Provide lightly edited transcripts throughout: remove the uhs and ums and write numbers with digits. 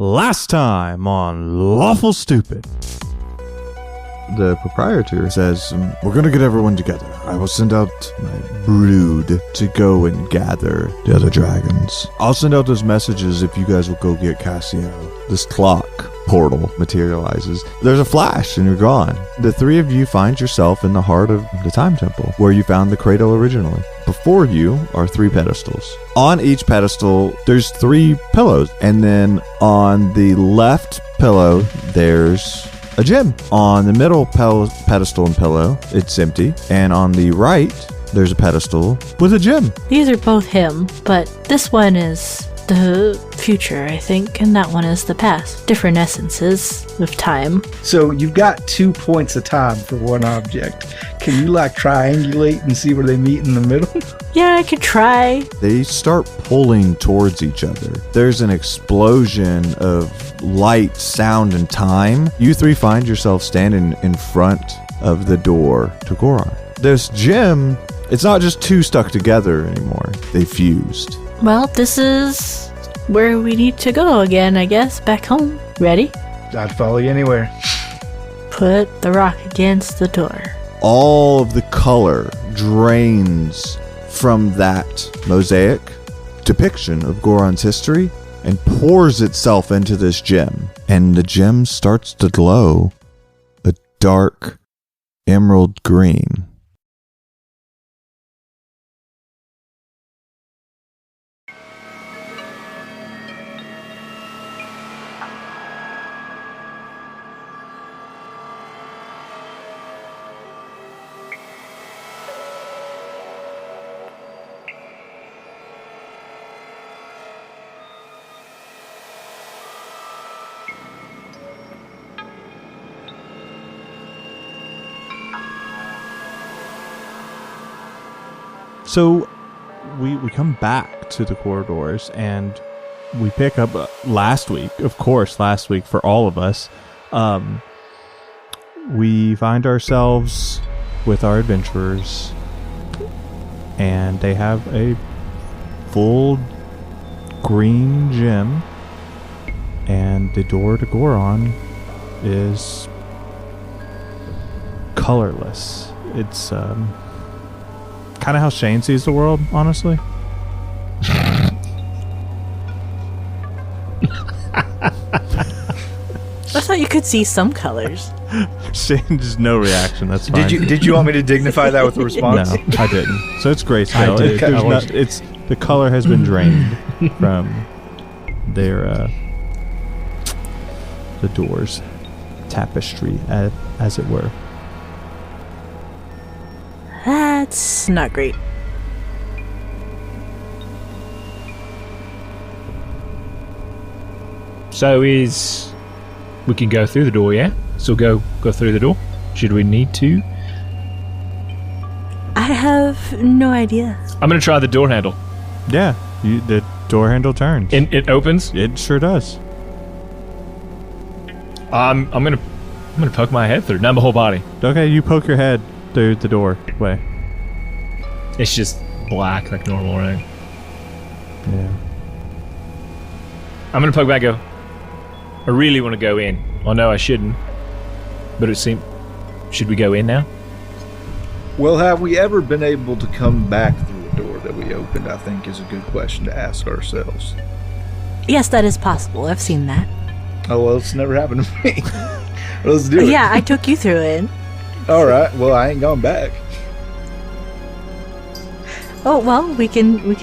Last time on Lawful Stupid. The proprietor says, we're going to get everyone together. I will send out my brood to go and gather the other dragons. I'll send out those messages if you guys will go get Cassio. This clock portal materializes. There's a flash and you're gone. The three of you find yourself in the heart of the time temple, where you found the cradle originally. Before you are three pedestals. On each pedestal, there's three pillows. And then on the left pillow, there's a gem. On the middle pedestal and pillow, it's empty. And on the right, there's a pedestal with a gem. These are both him, but this one is the future, I think, and that one is the past. Different essences of time. So you've got 2 points of time for one object. Can you triangulate and see where they meet in the middle? Yeah, I could try. They start pulling towards each other. There's an explosion of light, sound, and time. You three find yourself standing in front of the door to Goron. This gem, it's not just two stuck together anymore. They fused. Well, this is where we need to go again, I guess. Back home. Ready? I'd follow you anywhere. Put the rock against the door. All of the color drains from that mosaic depiction of Goron's history and pours itself into this gem. And the gem starts to glow a dark emerald green. So we come back to the corridors and we pick up last week for all of us. We find ourselves with our adventurers and they have a full green gem and the door to Goron is colorless. It's kind of how Shane sees the world, honestly. I thought you could see some colors. Shane, just no reaction. That's fine. Did you want me to dignify that with a response? No, I didn't. So it's grayscale. I did. It's the color has been drained from their the doors tapestry, as it were. That's not great. So we can go through the door, yeah? So go through the door. Should we need to? I have no idea. I'm gonna try the door handle. Yeah, the door handle turns. And it opens. It sure does. I'm gonna poke my head through, not my whole body. Okay, you poke your head through the doorway. It's just black like normal, right? Yeah. I'm gonna poke back. Go. I really want to go in. I know I shouldn't, but it seems. Should we go in now? Well, have we ever been able to come back through a door that we opened? I think is a good question to ask ourselves. Yes, that is possible. I've seen that. Oh, well, it's never happened to me. Let's do it. Yeah, I took you through it. All right. Well, I ain't going back. Oh, well, we can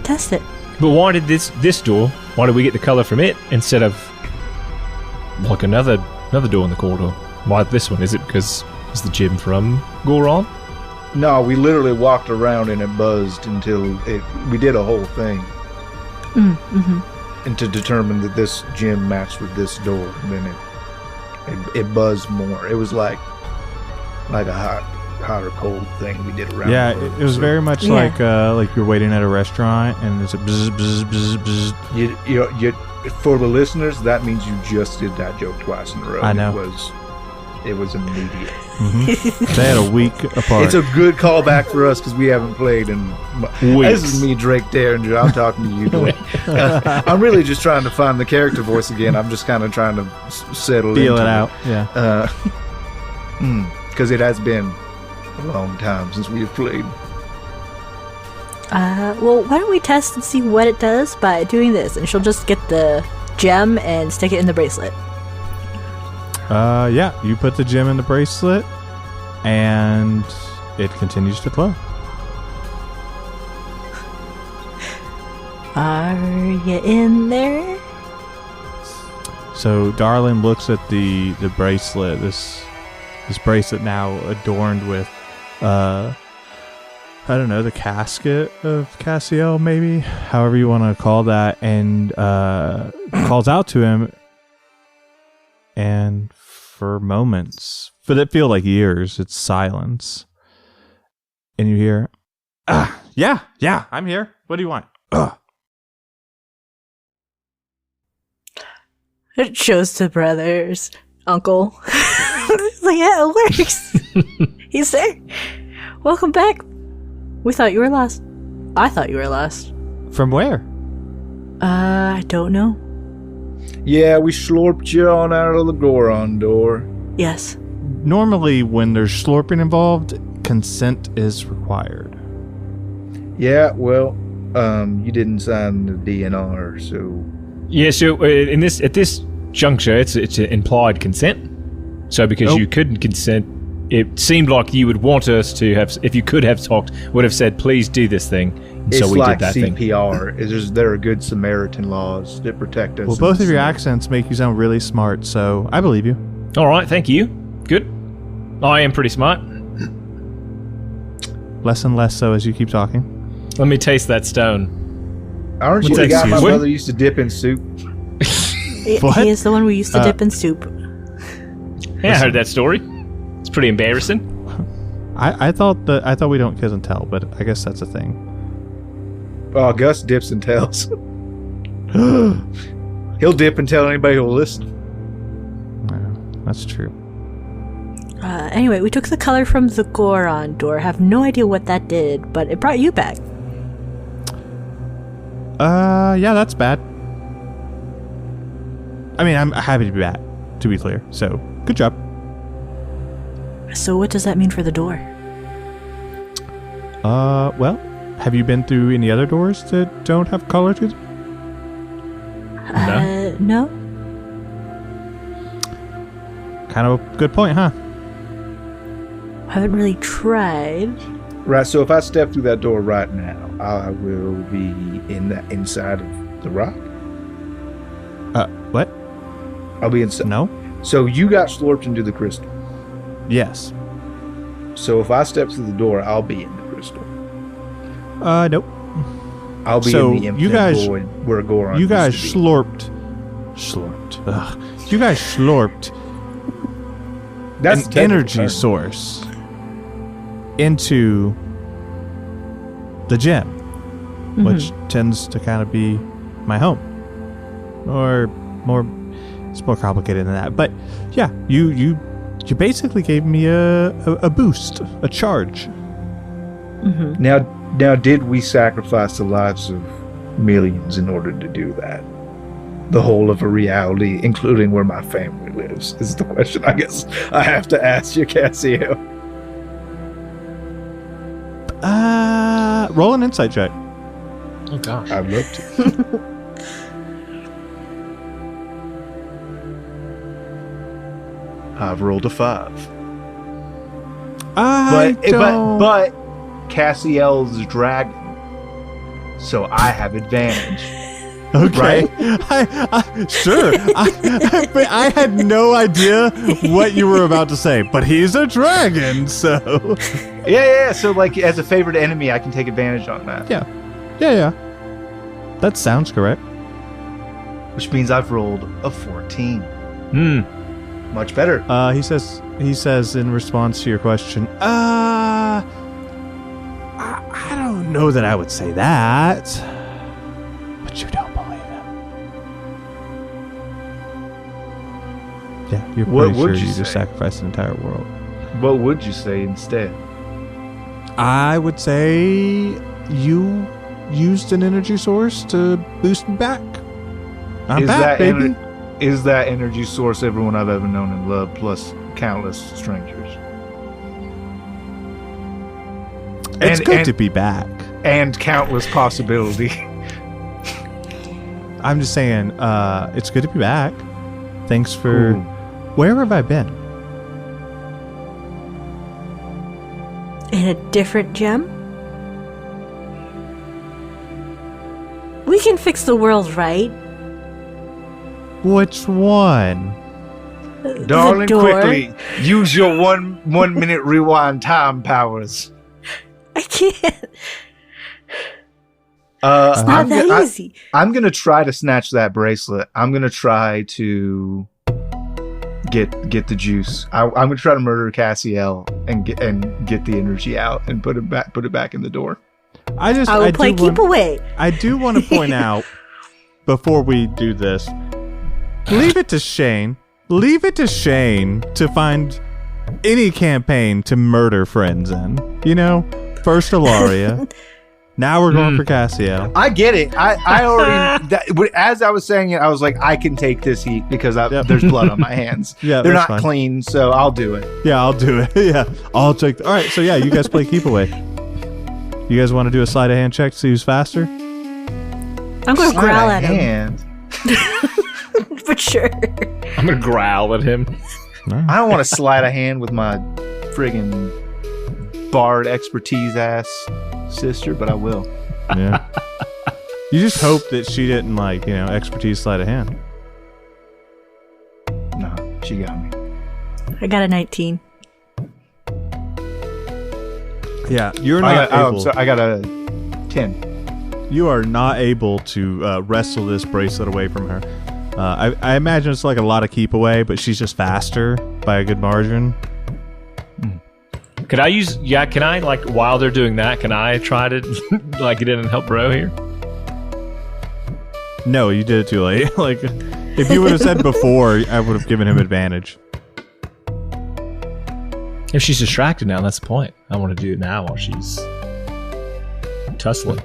test it. But why did this door? Why did we get the color from it instead of like another door in the corridor? Why this one? Is it because it's the gym from Goron? No, we literally walked around and it buzzed until we did a whole thing. And to determine that this gym matched with this door, and then it buzzed more. It was like a hot or cold thing we did around. Yeah, it was very much like you're waiting at a restaurant and there's a bzz, bzz, bzz, bzz. You, for the listeners, that means you just did that joke twice in a row. I know. It was It was immediate. They had a week apart. It's a good callback for us because we haven't played in Weeks. This is me, Drake Derringer. I'm talking to you, Dwayne. I'm really just trying to find the character voice again. I'm just kind of trying to settle Feel into it out. Yeah. Because it has been a long time since we have played. Well, why don't we test and see what it does by doing this? And she'll just get the gem and stick it in the bracelet. Yeah, you put the gem in the bracelet, and it continues to glow. Are you in there? So Darlin looks at the bracelet, this bracelet now adorned with, I don't know, the casket of Cassiel, maybe, however you want to call that, and calls out to him. And for moments, but it feel like years, it's silence. And you hear, yeah, I'm here. What do you want? It shows to brothers, uncle. Like, yeah, it works. He's there. Welcome back. We thought you were lost. I thought you were lost. From where? I don't know. Yeah, we slurped you on out of the Goron door. Yes. Normally, when there's slurping involved, consent is required. Yeah, well, you didn't sign the DNR, so... Yeah, so at this juncture, it's an implied consent. So because you couldn't consent, it seemed like you would want us to have, if you could have talked, would have said, please do this thing. And It's so we like did that thing. CPR. There are good Samaritan laws that protect us. Well, both of your accents make you sound really smart, so I believe you. All right, thank you. Good. I am pretty smart. Less and less so as you keep talking. Let me taste that stone. Aren't you What's the that, guy my excuse me? mother used to dip in soup? What? He is the one we used to dip in soup. Yeah, I heard that story. It's pretty embarrassing. I thought we don't kiss and tell, but I guess that's a thing. Oh, Gus dips and tells. He'll dip and tell anybody who'll listen. Yeah, that's true. Anyway, we took the color from the Goron door. Have no idea what that did, but it brought you back. Yeah, that's bad. I mean, I'm happy to be back, to be clear. So, good job. So what does that mean for the door? Well, have you been through any other doors that don't have color to them? No. Kind of a good point, huh? Haven't really tried. Right, so if I step through that door right now, I will be inside of the rock? What? I'll be inside. No? So you got slurped into the crystal. Yes. So if I step through the door, I'll be in the crystal. Nope. I'll be So in the you infinite guys- void where Goron You guys used to be. slurped. Ugh. You guys slurped That's an the energy term. source into the gem, which tends to kind of be my home. Or more, it's more complicated than that. But yeah, you basically gave me a boost, a charge. Now, did we sacrifice the lives of millions in order to do that? The whole of a reality, including where my family lives, is the question I guess I have to ask you, Cassio. Roll an insight check. Oh, gosh. I'd love to. I've rolled a 5. But Cassiel's dragon, so I have advantage. Okay. Right? Sure. But I had no idea what you were about to say. But he's a dragon, so Yeah. So, like, as a favorite enemy, I can take advantage on that. yeah. That sounds correct. Which means I've rolled a 14. Much better. He says in response to your question, I don't know that I would say that. But you don't believe him. Yeah, you're What pretty would sure you you just say? sacrificed an entire world. What would you say instead? I would say you used an energy source to boost me back. I'm back, baby. Is that energy source everyone I've ever known and loved, plus countless strangers? It's good to be back. And countless possibility. I'm just saying, it's good to be back. Thanks for... Cool. Where have I been? In a different gem? We can fix the world, right? Which one? Darling, the door. quickly, use your 1 minute rewind time powers. I can't. It's Not that easy. I'm gonna try to snatch that bracelet. I'm gonna try to get the juice. I'm gonna try to murder Cassiel and get the energy out and put it back in the door. I will play keep away. I do want to point out before we do this, leave it to Shane. Leave it to Shane to find any campaign to murder friends in. You know, first Ilaria. Now we're going for Cassiel. I get it. I already, as I was saying it, I was like, I can take this heat because there's blood on my hands. Yeah, they're that's not fine. clean, so I'll do it. Yeah, I'll do it. Yeah, I'll take. All right, so yeah, you guys play keep away. You guys want to do a sleight of hand check to see who's faster? I'm going to growl at him. Hand. For sure. I'm gonna growl at him. I don't want to slide a hand with my friggin' bard expertise ass sister, but I will. Yeah. You just hope that she didn't expertise sleight of hand. No, she got me. I got a 19. Yeah, you're not able. I got a 10. You are not able to wrestle this bracelet away from her. I imagine it's like a lot of keep away, but she's just faster by a good margin. Could I use? Yeah, can I while they're doing that? Can I try to get in and help bro here? No, you did it too late. If you would have said before, I would have given him advantage. If she's distracted now, that's the point. I want to do it now while she's tussling.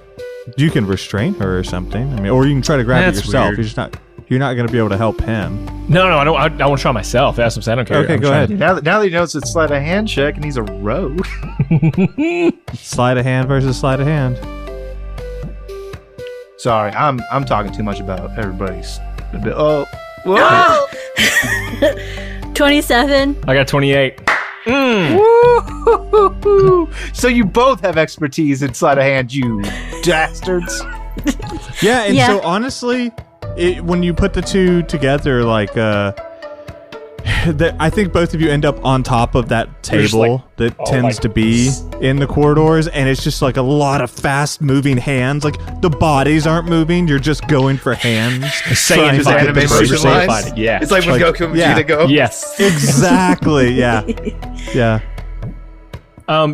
You can restrain her or something. I mean, or you can try to grab it That's yourself. weird. You're not going to be able to help him. No, I don't. I want to try myself. That's what I'm saying. I don't care. Okay, I'm go trying ahead. Now that he knows it's sleight of hand check and he's a rogue. Sleight of hand versus sleight of hand. Sorry, I'm talking too much about everybody's. Oh, whoa! 27. I got 28. Woo-hoo-hoo-hoo. So you both have expertise in sleight of hand, you dastards. Yeah, and Yeah. so honestly, when you put the two together, I think both of you end up on top of that You're just table that tends to be in the corridors, and it's just like a lot of fast-moving hands. Like the bodies aren't moving; you're just going for hands. Saying trying his to get anime the motion bracelet. lines. Find it, yeah. It's like when Like, Goku and yeah. Vegeta go. Yes. Exactly. Yeah. Yeah. I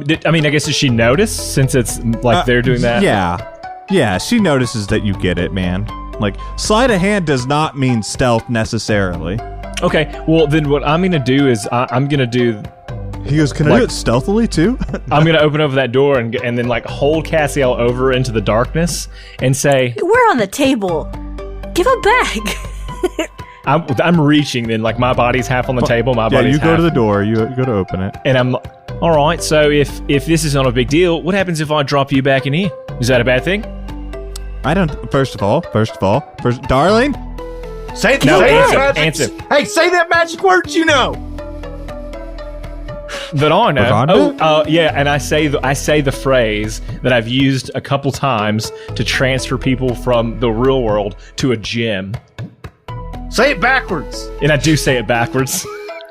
guess does she notice since it's they're doing that? Yeah. Yeah. She notices that you get it, man. Like sleight of hand does not mean stealth necessarily. Okay. Well, then what I'm gonna do is I'm gonna do. He goes, "Can I do it stealthily too?" I'm gonna open over that door and then hold Cassiel over into the darkness and say, We're on the table. Give him back. I'm reaching. Then my body's half on the table. My Yeah, body's you go half. to the door. You go to open it. And I'm all right. So if this is not a big deal, what happens if I drop you back in here? Is that a bad thing? I don't. First of all, darling. Say No, that answer. Hey, say that magic word you know. That I know. Wakanda? Yeah. And I say the phrase that I've used a couple times to transfer people from the real world to a gym. Say it backwards. And I do say it backwards.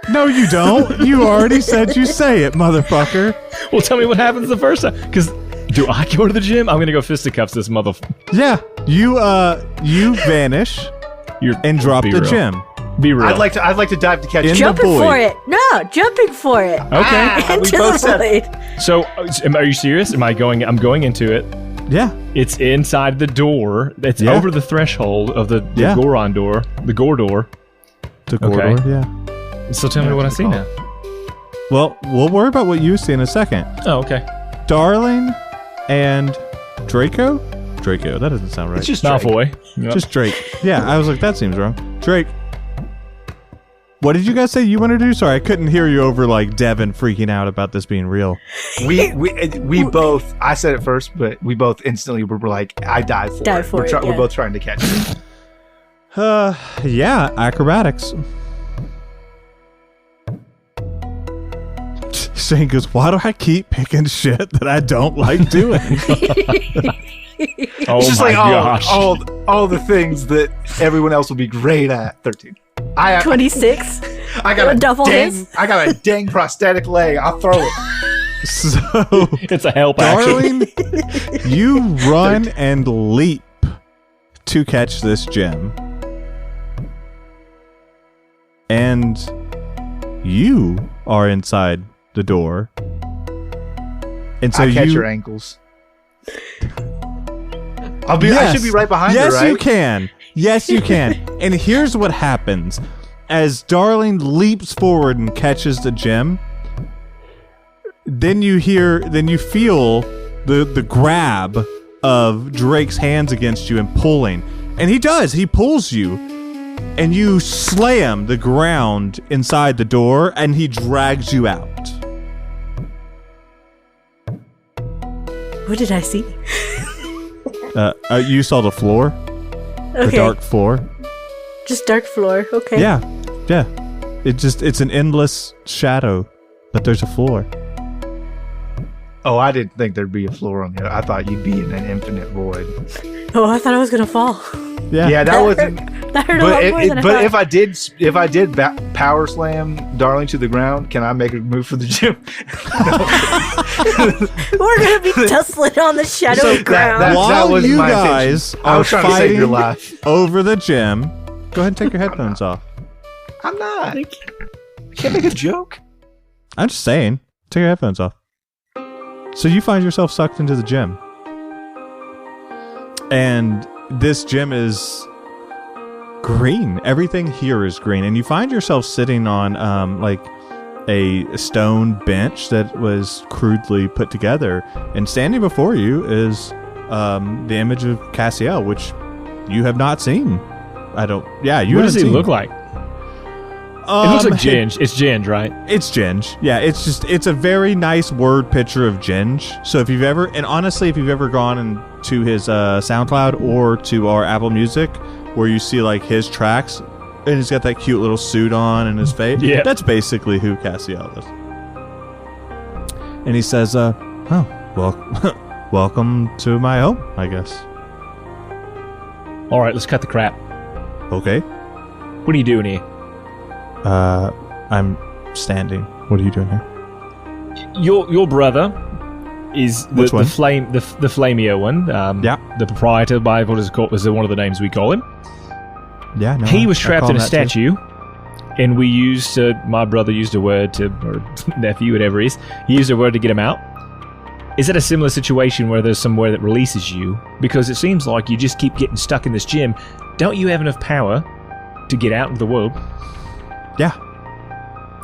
No, you don't. You already said you say it, motherfucker. Well, tell me what happens the first time. Because do I go to the gym? I'm gonna go fisticuffs this motherfucker. Yeah, you vanish and drop Be the real. gem. Be real. I'd like to dive to catch In you. the Jumping void. for it. No, jumping for it. Okay. We Into both the said void. So, are you serious? I'm going into it. Yeah, It's inside the door. It's over the threshold of the Yeah. Goron door. The Gore door. the corridor. Okay. Yeah. So tell me what I see now. Well, we'll worry about what you see in a second. Oh, okay. Darling and Draco? Draco, that doesn't sound right. It's just Drake. Malfoy. Yep. Just Drake. Yeah, I was like, that seems wrong. Drake. What did you guys say you want to do? Sorry, I couldn't hear you over like Devin freaking out about this being real. We both. I said it first, but we both instantly were like, "I die for it." We're both trying to catch it. Yeah, acrobatics. Shane goes, why do I keep picking shit that I don't like doing? Oh It's just my like gosh. all the things that everyone else will be great at. 13. 26. I got a double dang. hits. I got a dang prosthetic leg. I'll throw it. So, It's a help action. darling, you run and leap to catch this gem. And you are inside the door. And so I catch you your ankles. I should be right behind her, Yes, right? you can. Yes, you can. And here's what happens. As Darling leaps forward and catches the gem, then you feel the grab of Drake's hands against you and pulling. And he pulls you. And you slam the ground inside the door, and he drags you out. What did I see? You saw the floor? Okay. The dark floor? Just dark floor. Okay. Yeah. It's an endless shadow, but there's a floor. Oh, I didn't think there'd be a floor on here. I thought you'd be in an infinite void. Oh, I thought I was gonna fall. Yeah, that wasn't. That hurt a lot more than I But thought. if I did power slam Darling to the ground, can I make a move for the gym? We're gonna be tussling on the shadowy ground. that While was you my guys intention. I are was trying to save your fighting life. over the gem, go ahead and take your headphones off. I'm not. I can't make a joke. I'm just saying, take your headphones off. So you find yourself sucked into the gym. And this gym is green. Everything here is green. And you find yourself sitting on like a stone bench that was crudely put together. And standing before you is the image of Cassiel, which you have not seen. What does he look like? It looks like Ginge. It's Ginge, right? It's Ginge. Yeah, it's a very nice word picture of Ginge. So if you've ever gone into his SoundCloud or to our Apple Music, where you see like his tracks, and he's got that cute little suit on and his face, yeah, that's basically who Cassiel is. And he says, welcome to my home, I guess. All right, let's cut the crap. Okay. What are you doing here? I'm standing. What are you doing here? Your brother is Which one? the flamier one. Yeah. The proprietor, by what is it called? Was one of the names we call him? Yeah. No. He was I trapped call in him a that too. statue, and we used my brother used a word to, or nephew, whatever he is, he used a word to get him out. Is it a similar situation where there's somewhere that releases you? Because it seems like you just keep getting stuck in this gym. Don't you have enough power to get out into the world? Yeah.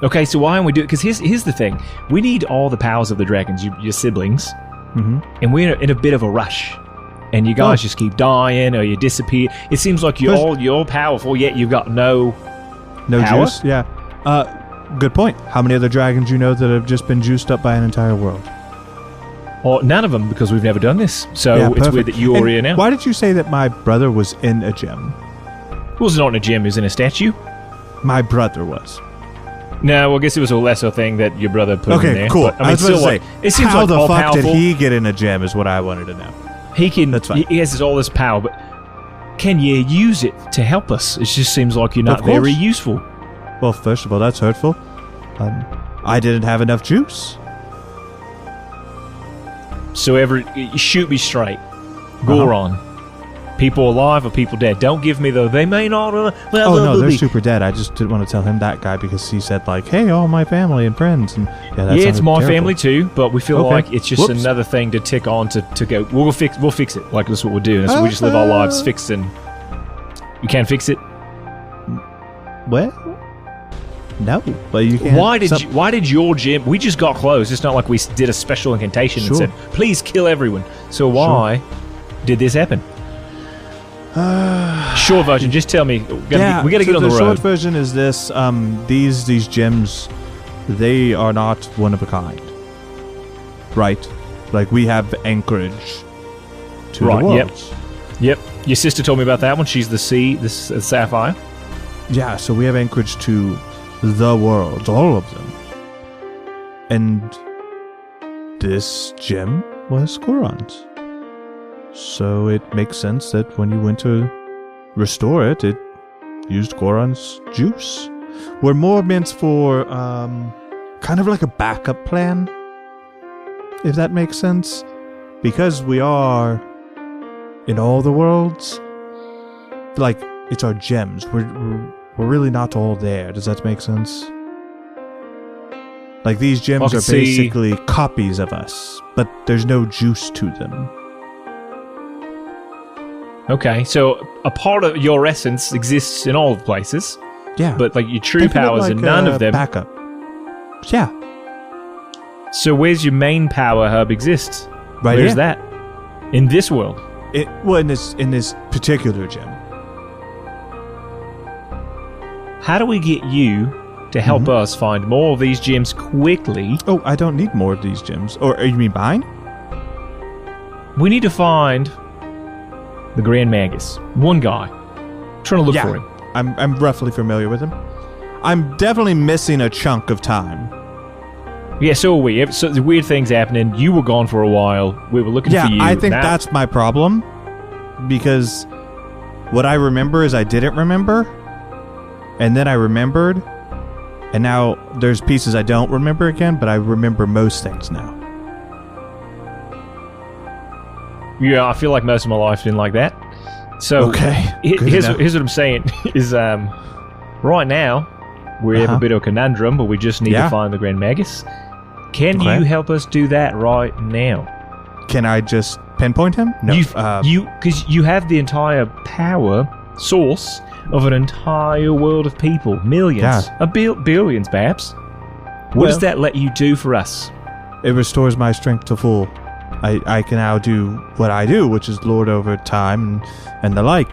Okay, so why don't we do it? Because here's the thing. We need all the powers of the dragons, your siblings, and we're in a bit of a rush. And you guys just keep dying or you disappear. It seems like you're all powerful, yet you've got no power? Juice. Yeah. Good point. How many other dragons you know that have just been juiced up by an entire world? Or none of them, because we've never done this. So Yeah, it's perfect. weird that you're And here now. Why did you say that my brother was in a gym? It was not in a gym, it was in a statue. My brother was. No, well, I guess it was a lesser thing that your brother put in Okay, there. cool. But, I was about to say, it seems how like the all fuck powerful. did he get in a gym is what I wanted to know. He can. That's fine. He has all this power, but can you use it to help us? It just seems like you're not Of course. very useful. Well, first of all, that's hurtful. I didn't have enough juice. So shoot me straight. Goron. People alive or people dead? Don't give me they may not. They're super dead. I just didn't want to tell him that guy because he said like, "Hey, all my family and friends." And that it's sounded my terrible. family too, but we feel Okay. like it's just Whoops. another thing to tick on to go. We'll fix it. Like that's what we're doing. So we just live our lives fixing. You can't fix it. What? No, but you can't. Why did your gym? We just got close. It's not like we did a special incantation and said, "Please kill everyone." So why did this happen? Short version. Just tell me. We got to get on the road. The short version is this: these gems, they are not one of a kind, right? Like we have anchorage to the worlds. Yep. Your sister told me about that one. She's the sea, the sapphire. Yeah, so we have anchorage to the worlds, all of them. And this gem was Goron's. So it makes sense that when you went to restore it, it used Goron's juice. We're more meant for kind of like a backup plan, if that makes sense. Because we are in all the worlds, like, it's our gems. We're really not all there. Does that make sense? Like, these gems are basically copies of us, but there's no juice to them. Okay, so a part of your essence exists in all places. Yeah. But, like, your true powers in none of them. Backup. Yeah. So where's your main power hub exist? Right Where's here. that? In this world? In this particular gem. How do we get you to help us find more of these gems quickly? Oh, I don't need more of these gems. Or you mean mine? We need to find the Grand Magus. One guy. Trying to look for him. I'm roughly familiar with him. I'm definitely missing a chunk of time. Yeah, so are we. So the weird things happening. You were gone for a while. We were looking for you. Yeah, I think that's my problem. Because what I remember is I didn't remember. And then I remembered. And now there's pieces I don't remember again, but I remember most things now. Yeah, I feel like most of my life's been like that. So okay. Here's what I'm saying is right now we have a bit of a conundrum, but we just need to find the Grand Magus. Can you help us do that right now? Can I just pinpoint him? No. Because you have the entire power source of an entire world of people, millions, billions, perhaps. What does that let you do for us? It restores my strength to full. I can now do what I do, which is lord over time and the like.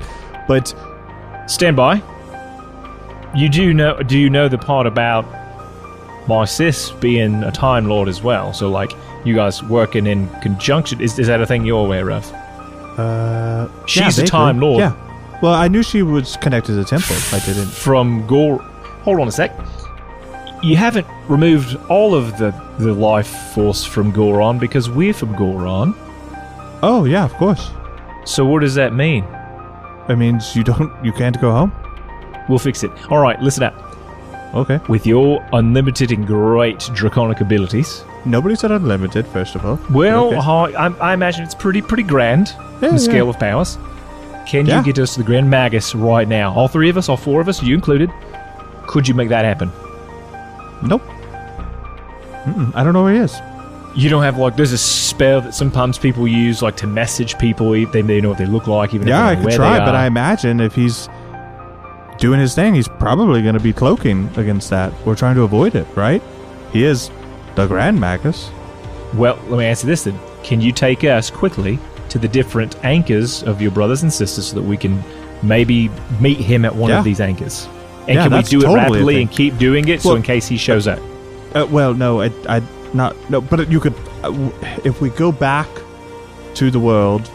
But stand by. Do you know the part about my sis being a Time Lord as well? So, like, you guys working in conjunction, is that a thing you're aware of? She's a Time Lord. Yeah. Well, I knew she was connected to the temple. I didn't. From Gore. Hold on a sec. You haven't removed all of the life force from Goron because we're from Goron. Oh, yeah, of course. So what does that mean? It means you can't go home? We'll fix it. All right, listen up. Okay. With your unlimited and great draconic abilities. Nobody said unlimited, first of all. Well, okay. I imagine it's pretty grand in the scale of powers. Can you get us to the Grand Magus right now? All three of us, all four of us, you included. Could you make that happen? Nope. I don't know where he is. You don't have, like, there's a spell that sometimes people use, like, to message people. They know what they look like, even if they don't know where they are. Yeah, I could try, but I imagine if he's doing his thing, he's probably going to be cloaking against that. We're trying to avoid it, right? He is the Grand Magus. Well, let me answer this then. Can you take us quickly to the different anchors of your brothers and sisters so that we can maybe meet him at one of these anchors? And can we do it rapidly and keep doing it so in case he shows up? Well, no, but you could, if we go back to the world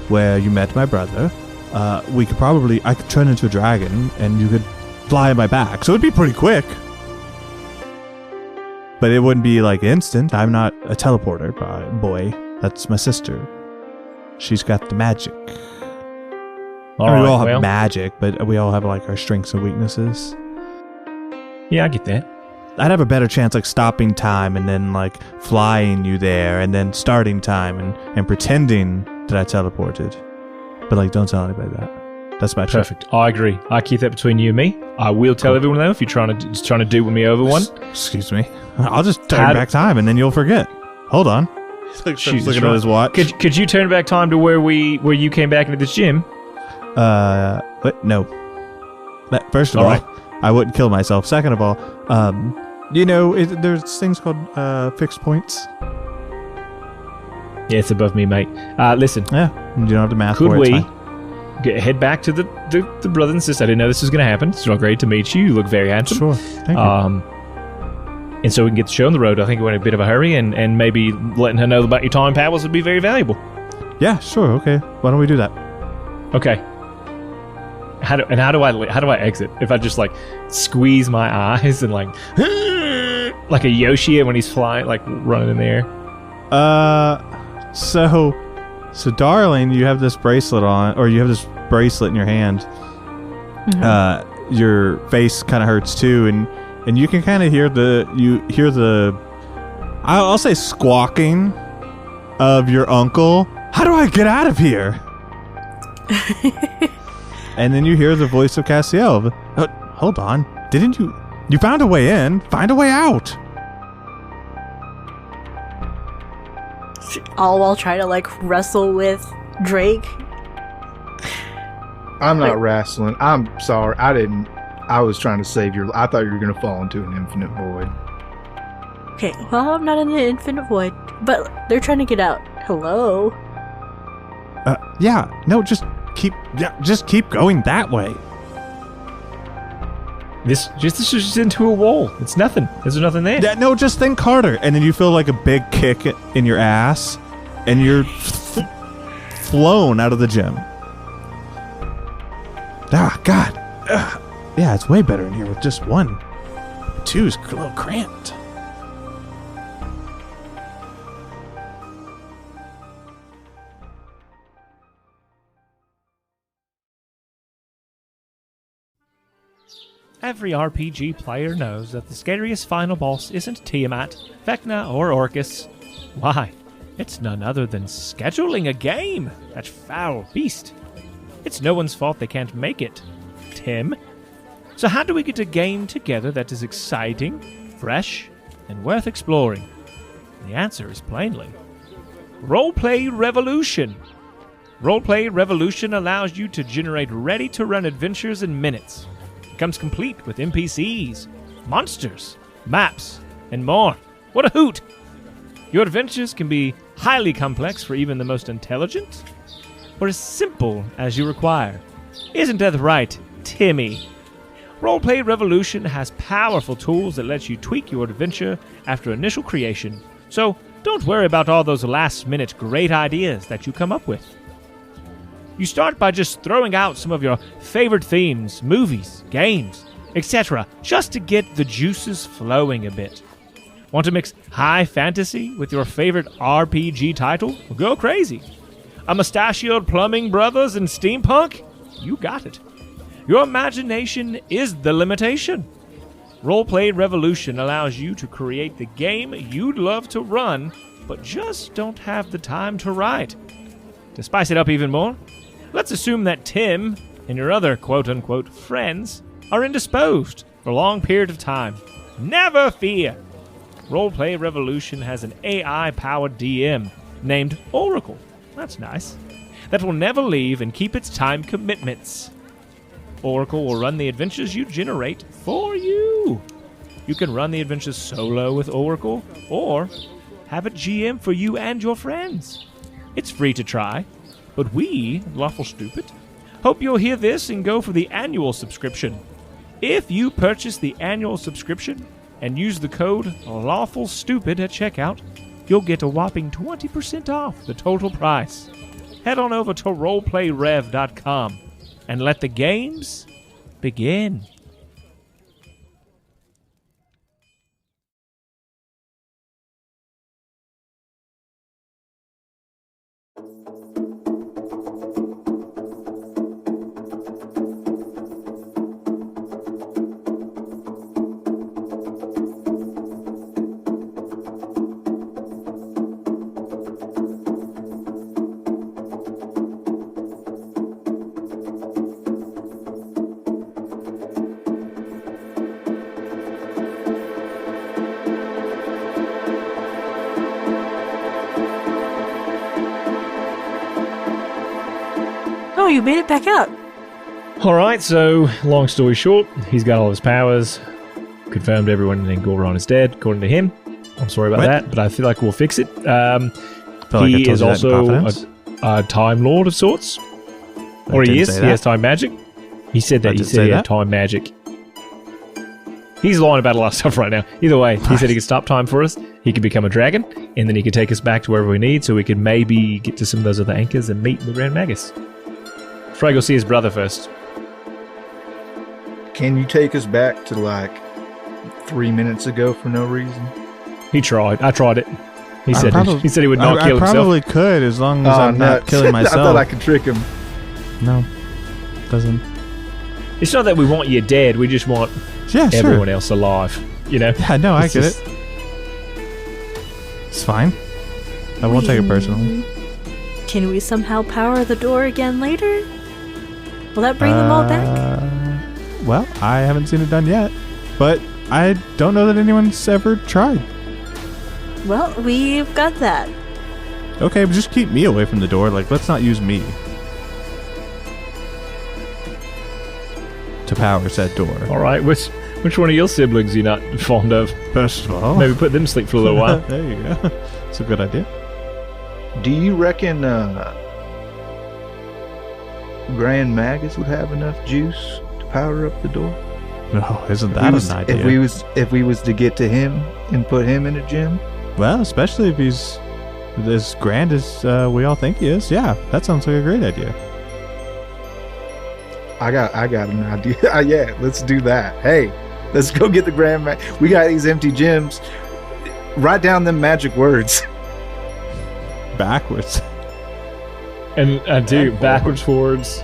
where you met my brother, I could turn into a dragon and you could fly on my back. So it'd be pretty quick. But it wouldn't be like instant. I'm not a teleporter, boy. That's my sister. She's got the magic. We all have magic, but we all have, like, our strengths and weaknesses. Yeah, I get that. I'd have a better chance, like, stopping time and then, like, flying you there and then starting time and pretending that I teleported. But, like, don't tell anybody that. That's my trick. Perfect. I agree. I keep that between you and me. I will tell everyone, though, if you're trying to do with me over one. Excuse me. I'll just turn back time and then you'll forget. Hold on. He's looking at his watch. Could you turn back time to where you came back into this gym? But no. First of all, I wouldn't kill myself. Second of all, there's things called fixed points. Yeah, it's above me, mate. Listen. Yeah, you don't have to math could for it. we head back to the brother and sister? I didn't know this was going to happen. It's great to meet you. You look very handsome. Sure. Thank you. And so we can get the show on the road. I think we're in a bit of a hurry, and maybe letting her know about your time powers would be very valuable. Yeah, sure. Okay. Why don't we do that? Okay. How do I exit? If I just like squeeze my eyes and like a Yoshi when he's flying, like running in the air. So darling, you have this bracelet on, or you have this bracelet in your hand. Mm-hmm. Your face kind of hurts too, and you can kind of hear the I'll say squawking of your uncle. How do I get out of here? And then you hear the voice of Cassiel. Oh, hold on. Didn't you? You found a way in. Find a way out. All while trying to like wrestle with Drake. I'm not wrestling. I'm sorry. I was trying to save your. I thought you were going to fall into an infinite void. Okay, well, I'm not in the infinite void, but they're trying to get out. Hello. Yeah. No, just keep going that way. This is just into a wall. It's nothing. There's nothing there. Yeah, no, just think harder, and then you feel like a big kick in your ass, and you're flown out of the gym. Ah, God. Ugh. Yeah, it's way better in here with just one. Two's a little cramped. Every RPG player knows that the scariest final boss isn't Tiamat, Vecna, or Orcus. Why? It's none other than scheduling a game, that foul beast. It's no one's fault they can't make it. Tim? So how do we get a game together that is exciting, fresh, and worth exploring? The answer is plainly Roleplay Revolution. Roleplay Revolution allows you to generate ready-to-run adventures in minutes. It comes complete with NPCs, monsters, maps, and more. What a hoot! Your adventures can be highly complex for even the most intelligent, or as simple as you require. Isn't that right, Timmy? Roleplay Revolution has powerful tools that let you tweak your adventure after initial creation, so don't worry about all those last-minute great ideas that you come up with. You start by just throwing out some of your favorite themes, movies, games, etc., just to get the juices flowing a bit. Want to mix high fantasy with your favorite RPG title? Well, go crazy. A mustachioed plumbing brothers and steampunk? You got it. Your imagination is the limitation. Roleplay Revolution allows you to create the game you'd love to run, but just don't have the time to write. To spice it up even more, let's assume that Tim and your other quote-unquote friends are indisposed for a long period of time. Never fear! Roleplay Revolution has an AI-powered DM named Oracle. That's nice. That will never leave and keep its time commitments. Oracle will run the adventures you generate for you. You can run the adventures solo with Oracle, or have it GM for you and your friends. It's free to try, but we, Lawful Stupid, hope you'll hear this and go for the annual subscription. If you purchase the annual subscription and use the code Lawful Stupid at checkout, you'll get a whopping 20% off the total price. Head on over to roleplayrev.com and let the games begin. Oh, you made it back out. All right, so long story short, he's got all his powers. Confirmed everyone in Goron is dead, according to him. I'm sorry about that, but I feel like we'll fix it. He is also a Time Lord of sorts. Or he is. He has time magic. He said that. He said he had time magic. He's lying about a lot of stuff right now. Either way, he said he could stop time for us. He could become a dragon, and then he could take us back to wherever we need, so we could maybe get to some of those other anchors and meet the Grand Magus. Try to go see his brother first. Can you take us back to like 3 minutes ago for no reason? He tried. I tried it. He said he would not kill himself. I probably could, as long as I'm not killing myself. I thought I could trick him. No, doesn't. It's not that we want you dead. We just want everyone else alive. You know? Yeah, no, I get it. It's fine. I won't take it personally. Can we somehow power the door again later? Will that bring them all back? Well, I haven't seen it done yet, but I don't know that anyone's ever tried. Well, we've got that. Okay, but just keep me away from the door. Like, let's not use me to power said door. All right, which one of your siblings are you not fond of? First of all, maybe put them to sleep for a little while. There you go. It's a good idea. Do you reckon Grand Magus would have enough juice to power up the door? No, isn't that an idea? If we was to get to him and put him in a gym? Well, especially if he's as grand as we all think he is. Yeah, that sounds like a great idea. I got an idea. Yeah, let's do that. Hey, let's go get the Grand Magus. We got these empty gyms. Write down them magic words. Backwards. And do backwards, forwards,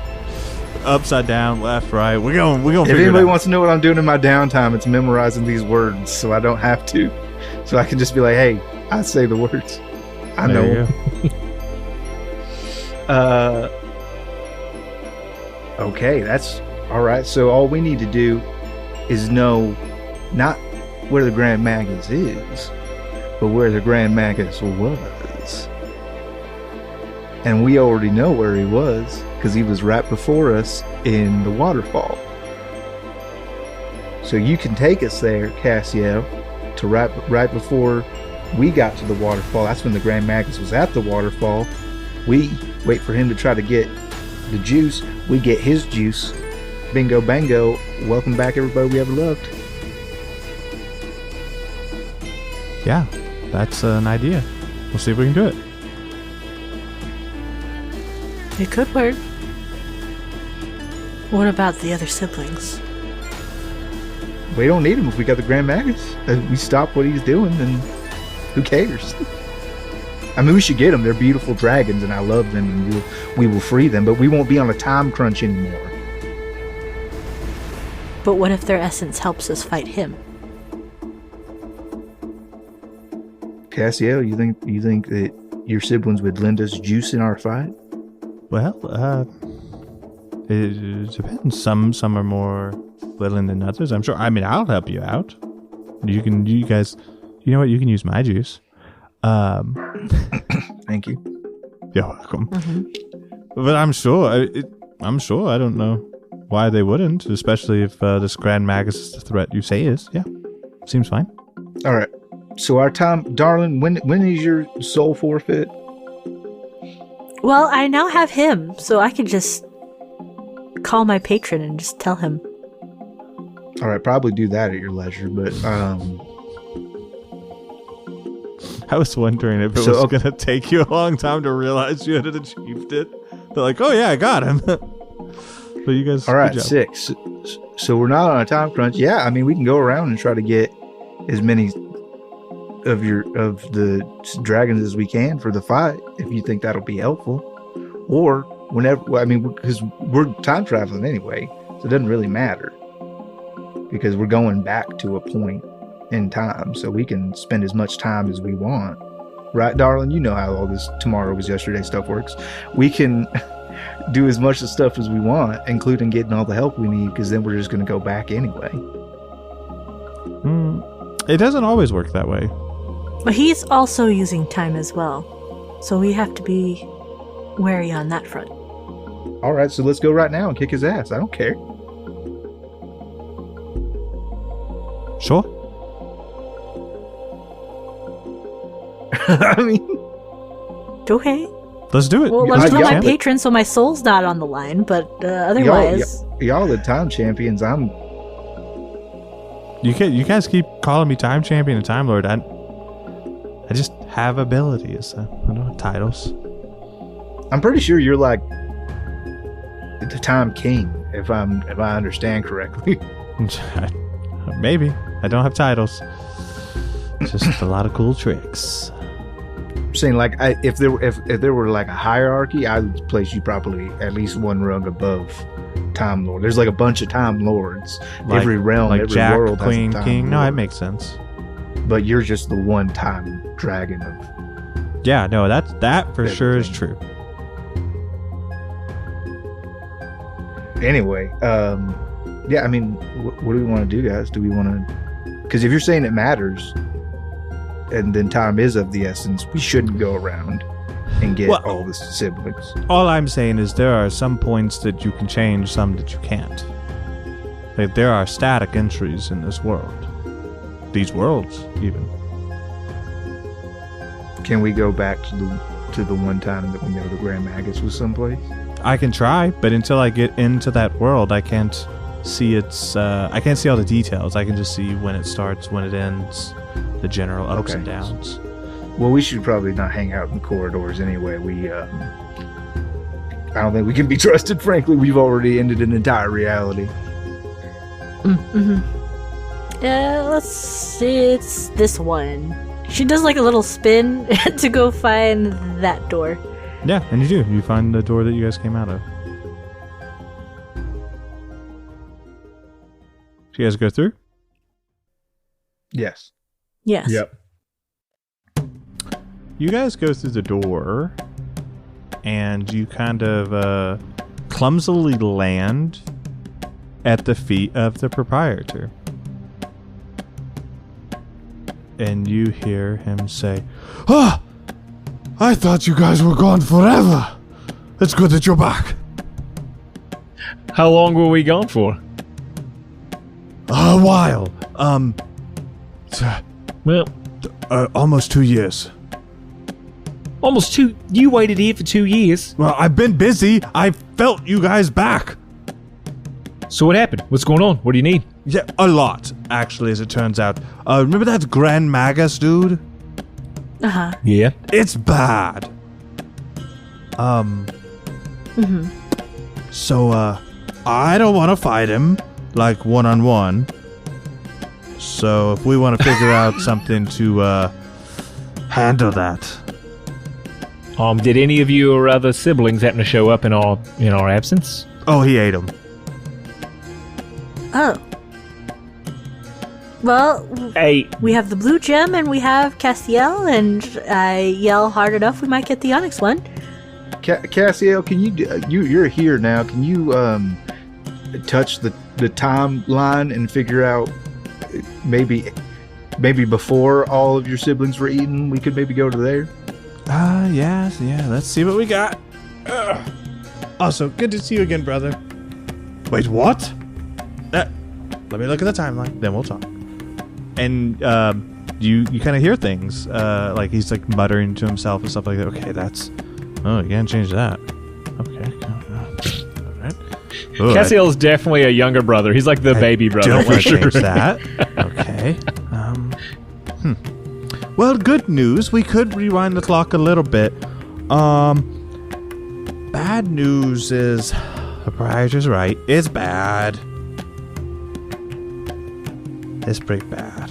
upside down, left, right. We're going. If anybody wants to know what I'm doing in my downtime, it's memorizing these words, so I don't have to. So I can just be like, "Hey, I say the words. I know." Okay, that's all right. So all we need to do is know not where the Grand Magus is, but where the Grand Magus was. And we already know where he was because he was right before us in the waterfall. So you can take us there, Cassiel, to right before we got to the waterfall. That's when the Grand Magus was at the waterfall. We wait for him to try to get the juice. We get his juice. Bingo bango. Welcome back, everybody we ever loved. Yeah, that's an idea. We'll see if we can do it. It could work. What about the other siblings? We don't need him if we got the Grand Magus. If we stop what he's doing, then who cares? I mean, we should get them. They're beautiful dragons, and I love them, and we will free them, but we won't be on a time crunch anymore. But what if their essence helps us fight him? Cassiel, you think that your siblings would lend us juice in our fight? Well, it depends. Some are more willing than others, I'm sure. I mean, I'll help you out. You guys, you know what? You can use my juice. Thank you. You're welcome. Mm-hmm. But I'm sure. I don't know why they wouldn't, especially if this Grand Magus is the threat you say is. Yeah, seems fine. All right. So our time, darling. When is your soul forfeit? Well, I now have him, so I could just call my patron and just tell him. All right, probably do that at your leisure, but I was wondering if it was going to take you a long time to realize you had achieved it. They're like, oh yeah, I got him. But you guys, all right, 6. So we're not on a time crunch. Yeah, I mean, we can go around and try to get as many of the dragons as we can for the fight, if you think that'll be helpful, or whenever. I mean, because we're time traveling anyway, so it doesn't really matter because we're going back to a point in time, so we can spend as much time as we want, right, darling? You know how all this tomorrow was yesterday stuff works. We can do as much of stuff as we want, including getting all the help we need, because then we're just going to go back anyway. It doesn't always work that way. But he's also using time as well, so we have to be wary on that front. All right, so let's go right now and kick his ass. I don't care. Sure. I mean, Okay. Let's do it. Well, You let me guys tell can my champ it. patron so my soul's not on the line, but otherwise... y'all the time champions. You guys keep calling me Time Champion and Time Lord. I just have abilities. I don't have titles. I'm pretty sure you're like the Time King, if I understand correctly. Maybe. I don't have titles. Just a lot of cool tricks. I'm saying, like, if there were like a hierarchy, I would place you probably at least one rung above Time Lord. There's like a bunch of Time Lords. Like, every realm, like every Jack, world Queen, has a Time King. No, Lord. that makes sense. But you're just the one time dragon of. Yeah, no, that for sure is true. Anyway, yeah, I mean, what do we want to do, guys? Do we want to? Because if you're saying it matters, and then time is of the essence, we shouldn't go around and get all the siblings. All I'm saying is there are some points that you can change, some that you can't. Like, there are static entries in this world. These worlds, even. Can we go back to the one time that we know the Grand Magus was someplace? I can try, but until I get into that world, I can't see I can't see all the details. I can just see when it starts, when it ends, the general ups and downs. Well, we should probably not hang out in corridors anyway. I don't think we can be trusted, frankly. We've already ended an entire reality. Mm-hmm. Let's see. It's this one. She does like a little spin to go find that door. Yeah, and you do. You find the door that you guys came out of. So you guys go through? Yes. Yes. Yep. You guys go through the door, and you kind of clumsily land at the feet of the proprietor. And you hear him say, Ah! I thought you guys were gone forever. It's good that you're back. How long were we gone for? A while. Well, Almost 2 years. almost 2. You waited here for 2 years. Well, I've been busy. I felt you guys back. So what happened? What's going on? What do you need? Yeah, a lot, actually, as it turns out. Remember that Grand Magus dude? Uh-huh. Yeah. It's bad. So, I don't want to fight him, like, one-on-one. So, if we want to figure out something to, handle that. Did any of your other siblings happen to show up in our absence? Oh, he ate him. Oh. Well, Hey, we have the blue gem and we have Castiel, and I yell hard enough we might get the onyx one. Cassiel, can you're here now? Can you touch the timeline and figure out maybe before all of your siblings were eaten, we could maybe go to there? yeah, let's see what we got. Also, good to see you again, brother. Wait, what? Let me look at the timeline, then we'll talk. And you kind of hear things, like he's like muttering to himself and stuff like that. Okay, you can't change that. Okay, all right. Cassiel's definitely a younger brother. He's like the baby brother Don't for want to sure. change that. Okay. Well, good news. We could rewind the clock a little bit. Bad news is the proprietor's right. It's bad. It's pretty bad.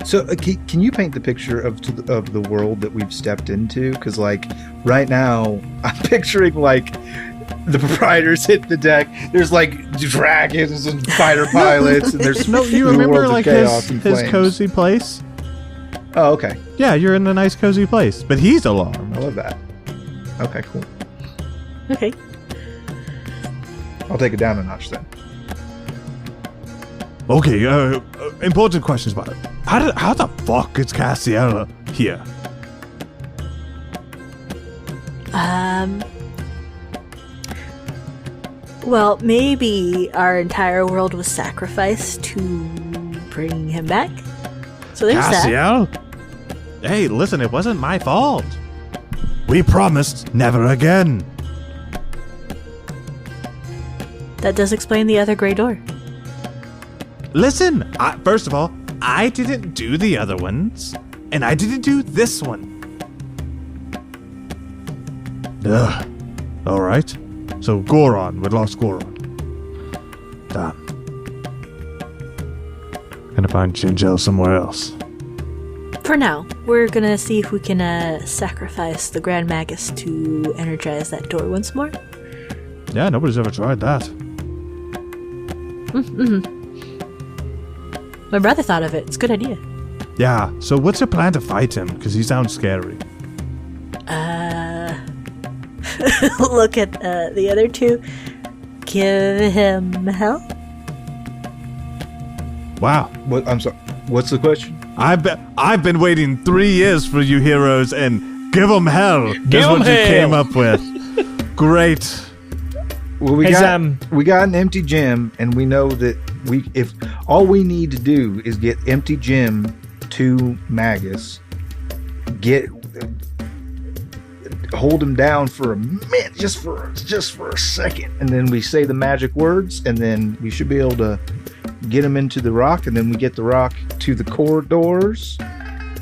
So, can you paint the picture of the world that we've stepped into? Because, like, right now, I'm picturing, like, the proprietors hit the deck. There's, like, dragons and fighter pilots, and there's No, you the remember worlds of like chaos his and flames. cozy place? Oh, okay. Yeah, you're in a nice cozy place, but he's alarmed. I love that. Okay, cool. Okay. I'll take it down a notch then. Okay, important questions about it. How the fuck is Cassiella here? Well, maybe our entire world was sacrificed to bring him back. So there's that. Cassiel? Hey, listen, it wasn't my fault. We promised never again. That does explain the other gray door. Listen, first of all, I didn't do the other ones, and I didn't do this one. Ugh. All right. So Goron, we lost Goron. Damn. Gonna find Shinjel somewhere else. For now, we're gonna see if we can sacrifice the Grand Magus to energize that door once more. Yeah, nobody's ever tried that. My brother thought of it. It's a good idea. Yeah, so what's your plan to fight him? Because he sounds scary. Look at the other two. Give him hell? Wow. What? I'm sorry. What's the question? I've been waiting 3 years for you heroes, and give them hell. That's what you came up with. Great. Well, we got an empty gem, and we know that if all we need to do is get empty gem to Magus, hold him down for a minute, just for a second, and then we say the magic words, and then we should be able to get him into the rock, and then we get the rock to the corridors,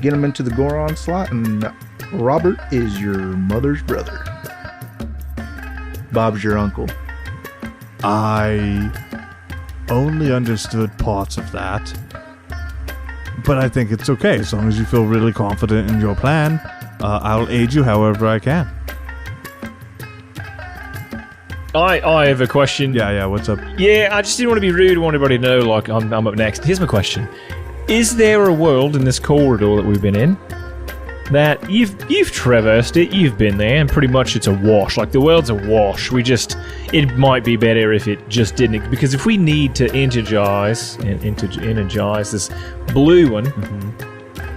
get him into the Goron slot, and Robert is your mother's brother. Bob's your uncle. I only understood parts of that, but I think it's okay as long as you feel really confident in your plan. I'll aid you however I can. I have a question. Yeah, what's up? Yeah, I just didn't want to be rude. I want everybody to know, like, I'm up next. Here's my question. Is there a world in this corridor that we've been in that you've traversed it, you've been there, and pretty much it's a wash? Like, the world's a wash. It might be better if it just didn't, because if we need to energize this blue one,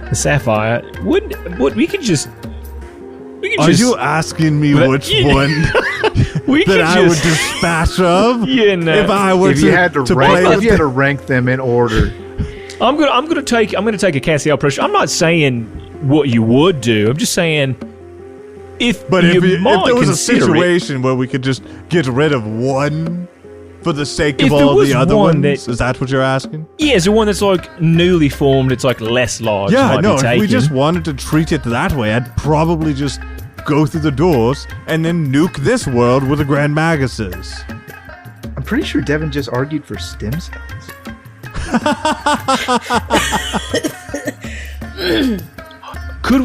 the sapphire, we could just... Are you asking me which one that I would dispatch of? Yeah, no. If I were if you had to rank them in order. I'm gonna take a Cassiel pressure. I'm not saying what you would do. I'm just saying if there was a situation where we could just get rid of one for the sake of all the other ones. Is that what you're asking? Yeah, it's the one that's like newly formed. It's like less large. Yeah, no. If we just wanted to treat it that way, I'd probably just go through the doors and then nuke this world with the Grand Maguses. I'm pretty sure Devin just argued for stem cells. Could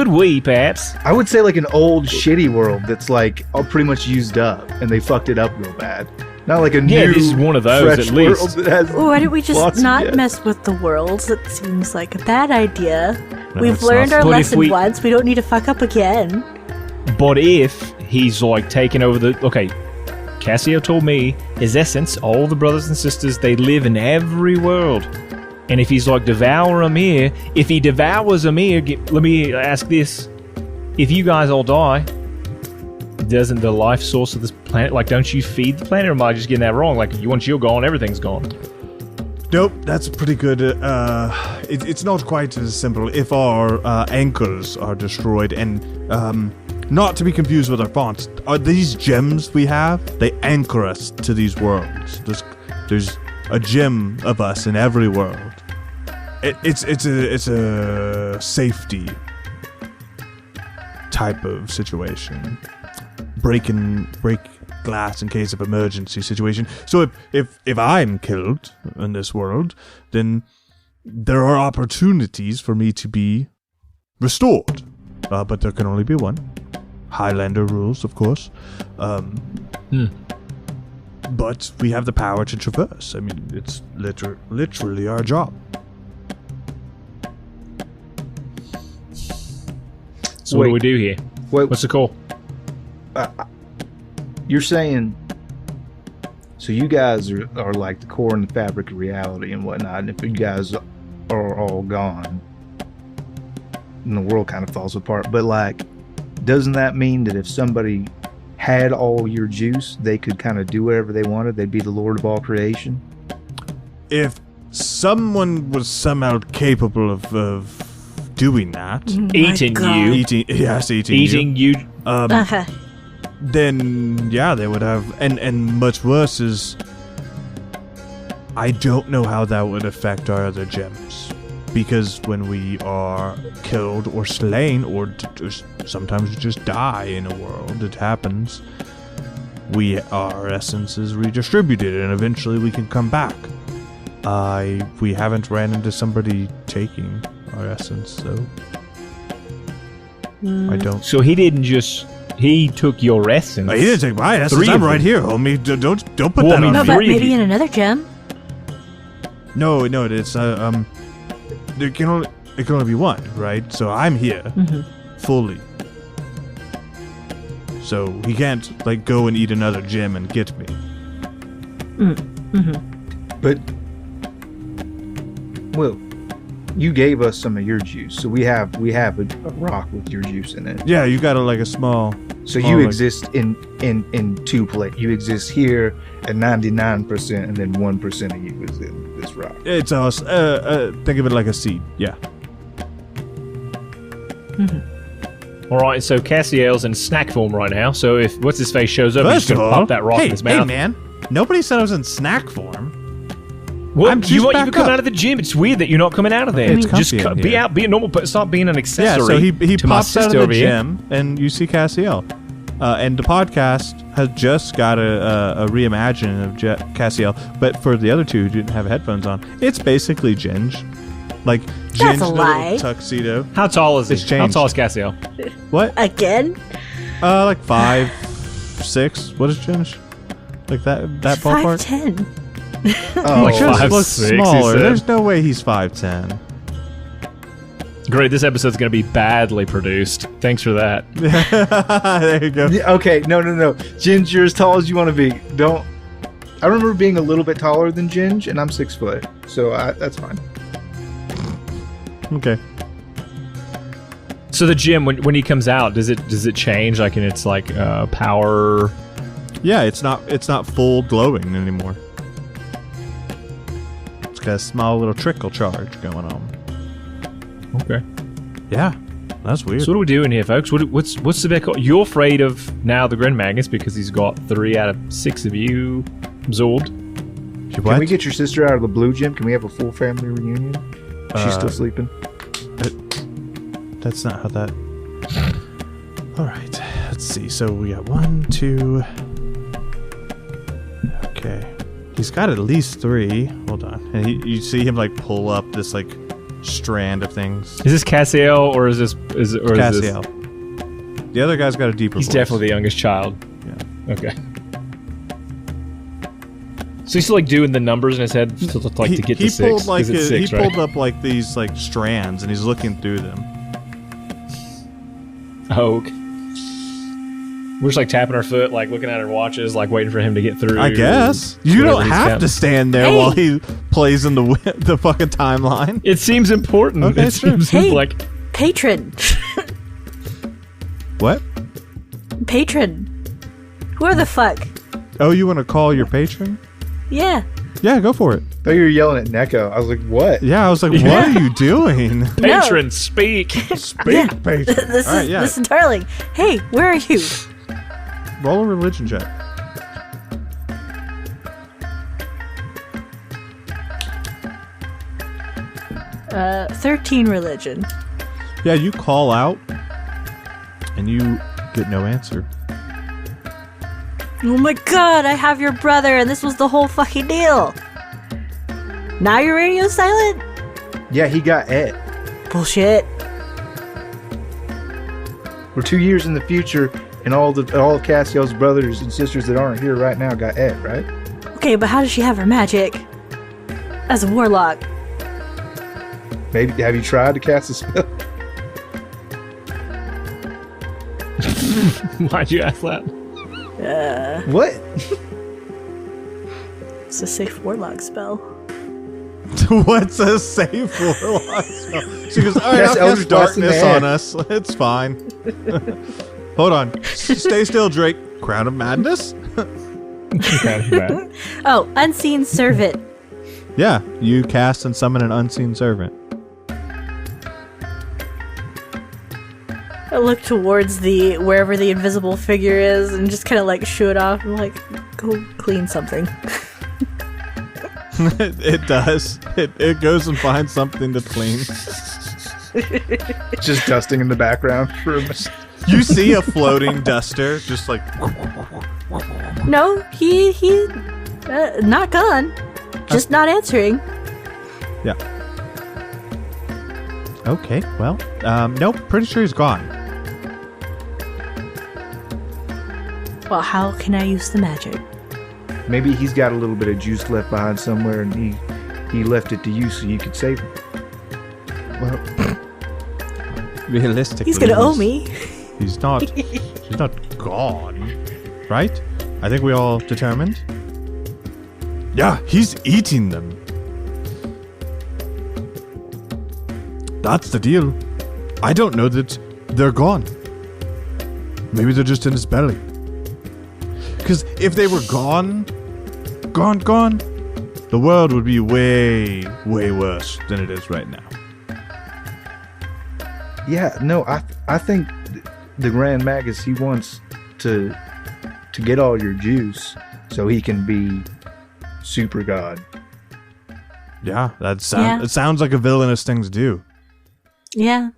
we perhaps? I would say like an old shitty world that's like all pretty much used up and they fucked it up real bad. Not like a new this is one of those at least. Why don't we just not mess with the worlds? That seems like a bad idea. We've learned our lesson once. We don't need to fuck up again. But if he's like taking over Cassio told me his essence, all the brothers and sisters, they live in every world. And if he's like devour them here, if he devours them here, let me ask this: if you guys all die, doesn't the life source of this planet, like, don't you feed the planet, or am I just getting that wrong? Like, once you're gone, everything's gone. Nope, that's pretty good. It's not quite as simple. If our anchors are destroyed, and not to be confused with our fonts, are these gems we have? They anchor us to these worlds. There's a gem of us in every world. It's a safety type of situation. Break glass in case of emergency situation. So if I'm killed in this world, then there are opportunities for me to be restored. But there can only be one. Highlander rules, of course. But we have the power to traverse. I mean, it's literally our job. So what do we do here? What's the call? You're saying, so you guys are like the core and the fabric of reality and whatnot, and if you guys are all gone, then the world kind of falls apart. But like, doesn't that mean that if somebody had all your juice, they could kind of do whatever they wanted? They'd be the Lord of all creation? If someone was somehow capable of doing that, Eating you. eating you. Then yeah, they would have, and much worse is, I don't know how that would affect our other gems, because when we are killed or slain, or sometimes we just die in a world, it happens, our essence is redistributed, and eventually we can come back. We haven't ran into somebody taking our essence, so I don't. So he didn't just. He took your essence. He didn't take my essence. I'm right here, homie. Don't put Well, that on No, me. but maybe in another gem. No, it's it can only be one, right? So I'm here fully. So he can't like go and eat another gem and get me. But, well, you gave us some of your juice, so we have a rock with your juice in it. Yeah, you got a small. So you exist in two places. You exist here at 99%, and then 1% of you is in this rock. It's us. Think of it like a seed. Yeah. All right, so Cassiel's in snack form right now. So if what's his face shows up, he's First of gonna all, pop that rock in his mouth. Hey, man! Nobody said I was in snack form. Well, I'm you just want back you to come up. out of the gym. It's weird that you're not coming out of there. It's Just comfy in be here. out, be a normal person. Stop being an accessory. Yeah, so he to my pops out of sister the over here. gym, and you see Cassiel. And the podcast has just got a reimagining of Cassiel, but for the other two who didn't have headphones on, it's basically Ginge. Like, Ginge a in a lie. little tuxedo. How tall is he? It's How changed. tall is Cassiel? What? Again? Like 5'6". What is Ginge? Like that ballpark? 5'10". Oh, Like He just 5'6", looks he smaller. said. There's no way he's 5'10". Great. This episode's going to be badly produced. Thanks for that. There you go. Yeah, okay, no. Ginge, you're as tall as you want to be. I remember being a little bit taller than Ginge, and I'm 6 foot, so that's fine. Okay. So the gym, when he comes out, does it change? Like, and it's like power. Yeah, it's not full glowing anymore. It's got a small little trickle charge going on. Okay. Yeah, that's weird. So what are we doing here, folks? What's the best? You're afraid of now the Grin Magus because he's got 3 out of 6 of you absorbed. Can we get your sister out of the blue gym? Can we have a full family reunion? She's still sleeping. That's not how that. All right, let's see. So we got 1, 2. Okay, he's got at least 3. Hold on, and you see him like pull up this like strand of things. Is this Cassiel or is this Cassiel. The other guy's got a deeper He's voice. definitely the youngest child. Yeah. Okay. So he's still like doing the numbers in his head to get to 6. Pulled like 'cause it's 6, he right? pulled up like these like strands, and he's looking through them. Oh, okay. We're just like tapping our foot, like looking at our watches, like waiting for him to get through. I guess you whatever don't he's have counting. to stand there Hey. while he plays in the fucking timeline. It seems important. Okay, it sure. seems Hey. like Patron. What? Patron. Who the fuck? Oh, you want to call your patron? Yeah. Yeah, go for it. I thought you were yelling at Neko. I was like, what? Yeah, I was like, what are you doing? patron speak. Speak, Yeah. patron. This All right, is yeah. listen, darling. Hey, where are you? Roll a religion check. Uh, 13 religion. Yeah, you call out, and you get no answer. Oh my god, I have your brother, and this was the whole fucking deal. Now your radio's silent? Yeah, he got Ed. Bullshit. We're 2 years in the future, and all of Cassiel's brothers and sisters that aren't here right now got Ed, right? Okay, but how does she have her magic? As a warlock. Maybe have you tried to cast a spell? Why'd you ask that? What? It's a safe warlock spell. What's a safe warlock spell? She goes, all right, That's I'll Eldritch cast Blast in the darkness head. on us. It's fine. Hold on. Stay still, Drake. Crown of Madness? Oh, unseen servant. Yeah, you cast and summon an unseen servant. I look towards wherever the invisible figure is and just kind of like shoo it off. I'm like, go clean something. It does. It goes and finds something to clean. Just dusting in the background for a minute. You see a floating duster, just like... No, he not gone. Just not answering. Yeah. Okay, well, nope, pretty sure he's gone. Well, how can I use the magic? Maybe he's got a little bit of juice left behind somewhere, and he left it to you so you could save him. Well, realistically, He's gonna owe me. He's not gone, right? I think we all determined. Yeah, he's eating them. That's the deal. I don't know that they're gone. Maybe they're just in his belly. Because if they were gone, the world would be way, way worse than it is right now. Yeah, no, I think the Grand Magus, he wants to get all your juice so he can be super god. Yeah, it sounds like a villainous thing to do. Yeah.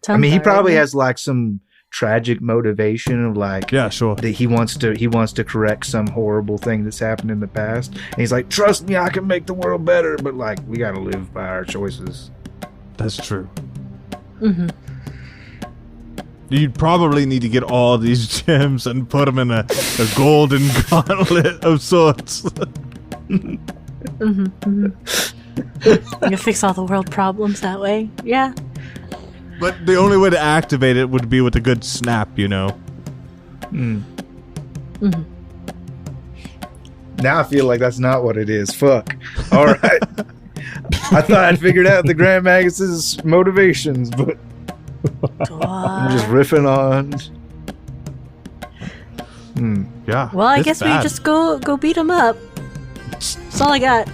I mean, he probably has like some tragic motivation of like, yeah, sure, that he wants to correct some horrible thing that's happened in the past, and he's like, trust me, I can make the world better, but like, we gotta live by our choices. That's true. Mm-hmm. You'd probably need to get all these gems and put them in a golden gauntlet of sorts. You can fix all the world problems that way. Yeah. But the only way to activate it would be with a good snap, you know. Now I feel like that's not what it is. Fuck. All right. I thought I'd figured out the Grand Magus's motivations, but I'm just riffing on. Yeah. Well, I guess we just go beat him up. That's all I got.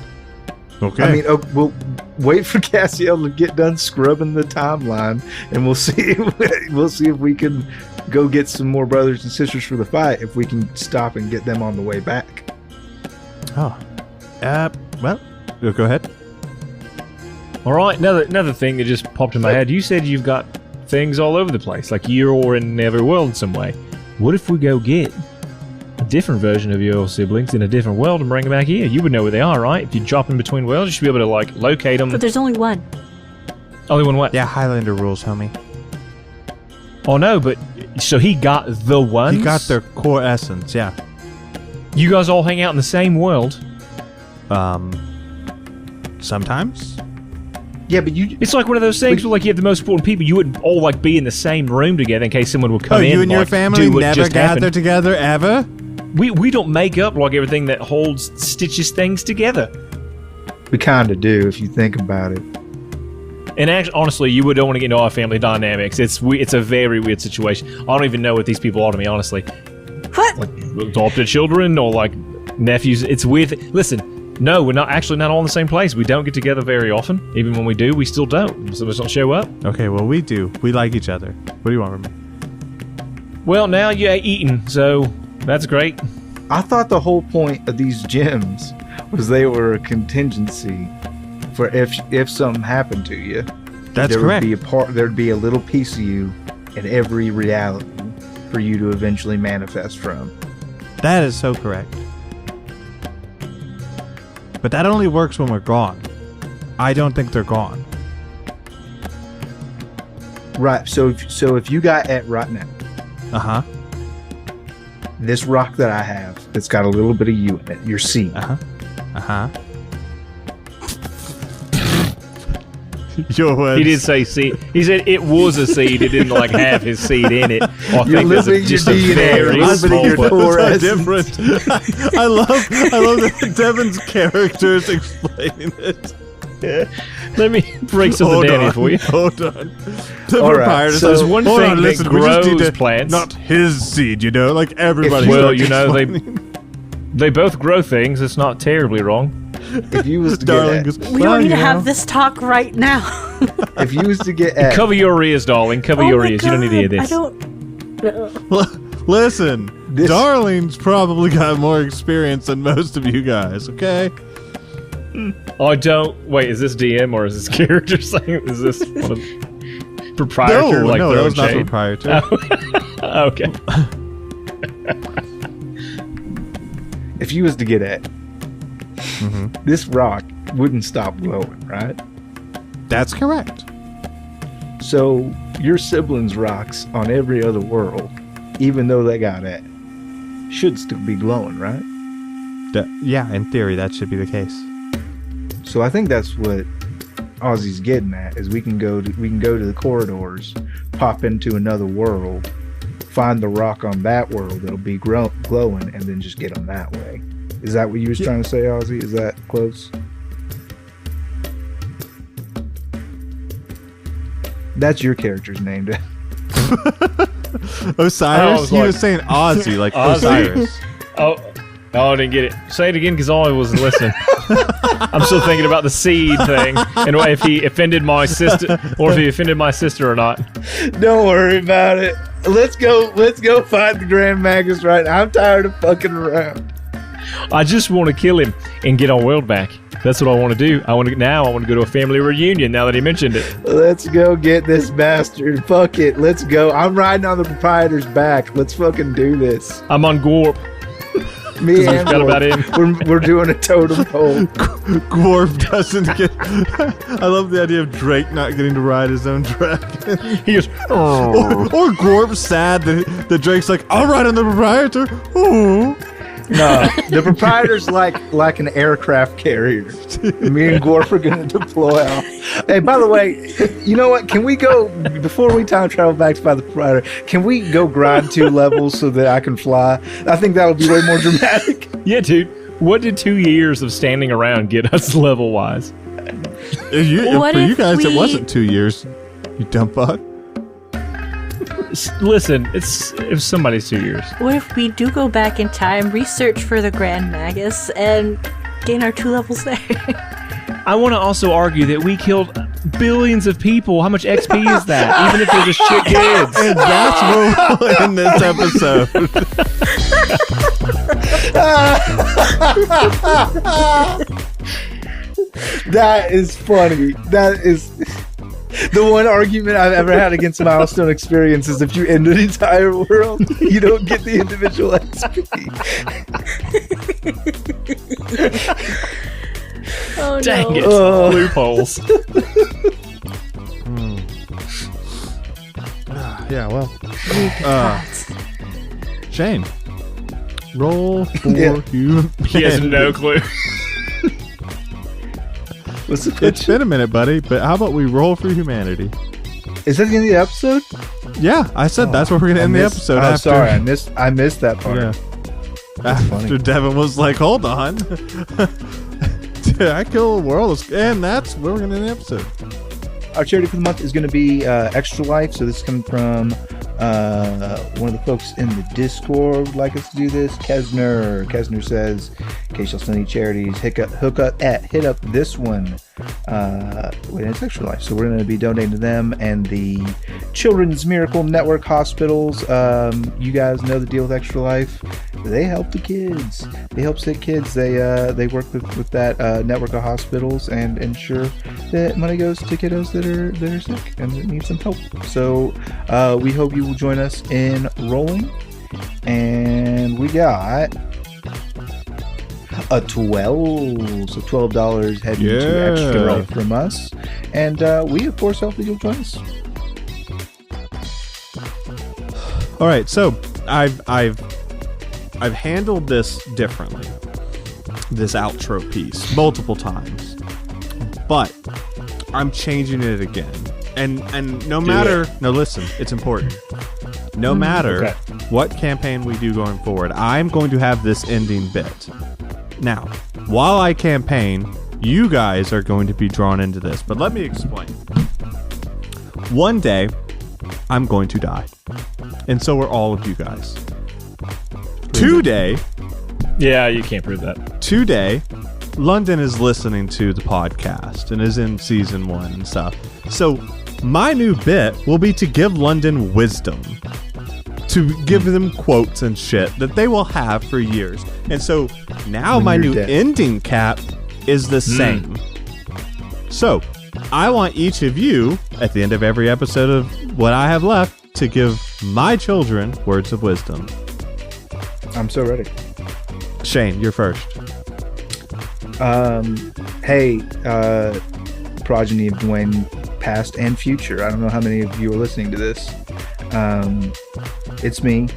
Okay. I mean, we'll wait for Cassiel to get done scrubbing the timeline, and we'll see. We'll see if we can go get some more brothers and sisters for the fight. If we can stop and get them on the way back. Oh. Well, go ahead. All right. Another thing that just popped in my head. You said you've got things all over the place, like you're all in every world in some way. What if we go get a different version of your siblings in a different world and bring them back here? You would know where they are, right? If you drop in between worlds, you should be able to like locate them. But there's only one. Only one what? Yeah, Highlander rules, homie. Oh no, but so he got the ones? He got their core essence, yeah. You guys all hang out in the same world? Sometimes. Yeah, but it's like one of those things where like you have the most important people, you wouldn't all like be in the same room together in case someone would come in. You and your like, family never gather together ever? We don't make up like everything that stitches things together. We kind of do if you think about it. And actually, honestly, you don't want to get into our family dynamics. It's a very weird situation. I don't even know what these people are, to me, honestly. What? Like adopted children or like nephews. It's weird. Listen. No, we're not all in the same place. We don't get together very often. Even when we do, we still don't. Some of us don't show up. Okay, well, we do. We like each other. What do you want from me? Well, now you're eating, so that's great. I thought the whole point of these gems was they were a contingency for if something happened to you. That's correct. There'd be a little piece of you in every reality for you to eventually manifest from. That is so correct. But that only works when we're gone. I don't think they're gone. Right. So if you got at right now, this rock that I have that's got a little bit of you in it, your seed. Your words. He did say seed. He said it was a seed. It didn't like have his seed in it. I think there's just a very small different. I love that Devin's characters explain it. Let me break something down here for you. Hold on. The All right, proprietor so says, there's one "Hold thing on, that listen, we just need grows to- plants." Not his seed, you know? Like everybody. Well, starts you know, explaining. they both grow things. It's not terribly wrong. If you was to Darling get goes, We "Well, don't need you to have know." this talk right now. if you was to get at, Cover your ears, darling. Cover Oh your my ears. You don't need to hear God, this. I don't. Listen, This- Darling's probably got more experience than most of you guys, okay? I don't. Wait, is this DM or is this character saying? Is this one of proprietor? No, like that throwing was not shade? proprietor. Okay. if you was to get at, this rock wouldn't stop glowing, right? That's correct. So your siblings' rocks on every other world, even though they got at, should still be glowing, right? Yeah, in theory, that should be the case. So I think that's what Ozzy's getting at, is we can go to the corridors, pop into another world, find the rock on that world that'll be glowing, and then just get them that way. Is that what you was trying to say, Ozzy? Is that close? That's your character's name. Osiris? He was saying Ozzy, like Osiris. Oh, I didn't get it. Say it again, because I wasn't listening. I'm still thinking about the seed thing and if he offended my sister, or if he offended my sister or not. Don't worry about it. Let's go find the Grand Magus right now. I'm tired of fucking around. I just want to kill him and get our world back. That's what I want to do. I want to go to a family reunion now that he mentioned it. Let's go get this bastard. Fuck it. Let's go. I'm riding on the proprietor's back. Let's fucking do this. I'm on Gorp. Me I and forgot about him. We're doing a totem pole. Gworf doesn't get... I love the idea of Drake not getting to ride his own dragon. He goes, or Gworf's sad that Drake's like, I'll ride on the proprietor. Oh. No, the proprietor's like an aircraft carrier. Me and Gorf are gonna deploy out. Hey, by the way, you know what? Can we go, before we time travel back to find the proprietor, can we go grind 2 levels so that I can fly? I think that would be way more dramatic. yeah, dude. What did 2 years of standing around get us level wise? What For you if guys, it we- wasn't 2 years. You dumb fuck. Listen, if somebody's 2 years. What if we do go back in time, research for the Grand Magus, and gain our 2 levels there? I want to also argue that we killed billions of people. How much XP is that? Even if they're just shit kids. And that's where we'll end this episode. That is funny. That is the one argument I've ever had against milestone experience is if you end an entire world, you don't get the individual XP. Oh Dang no. it. Oh. Loopholes. Yeah, well. Shane, roll for Yeah. humanity. He has no clue. What's the It's question? been a minute, buddy, but how about we roll for humanity? Is that the end of the episode? Yeah, I said that's where we're gonna end the episode. Oh, after, sorry, I missed that part. Yeah. That's After funny. Devin was like, "Hold on, did I kill a world?" And that's where we're gonna end the episode. Our charity for the month is going to be Extra Life. So this is coming from one of the folks in the Discord would like us to do this. Kesner. Kesner says, in case y'all send any charities, hit up this one. It's Extra Life. So we're going to be donating to them and the Children's Miracle Network hospitals. You guys know the deal with Extra Life. They help the kids. They help sick kids. They work with that network of hospitals and ensure that money goes to kiddos that are sick and that need some help. So we hope you will join us in rolling. And we got a 12, so $12 heading to Extra Life from us. And we of course hope that you'll join us. All right, so I've handled this differently, this outro piece, multiple times, but I'm changing it again. And no matter, no, listen, it's important. No matter what campaign we do going forward, I'm going to have this ending bit. Now, while I campaign, you guys are going to be drawn into this, but let me explain. One day, I'm going to die. And so are all of you guys. Today... Yeah, you can't prove that. Today, London is listening to the podcast and is in season 1 and stuff. So my new bit will be to give London wisdom. To give them quotes and shit that they will have for years. And so now When my you're new dead. ending cap is the same. So I want each of you, at the end of every episode of what I have left, to give my children words of wisdom. I'm so ready. Shane, you're first. Hey, progeny of Dwayne, past and future. I don't know how many of you are listening to this. It's me,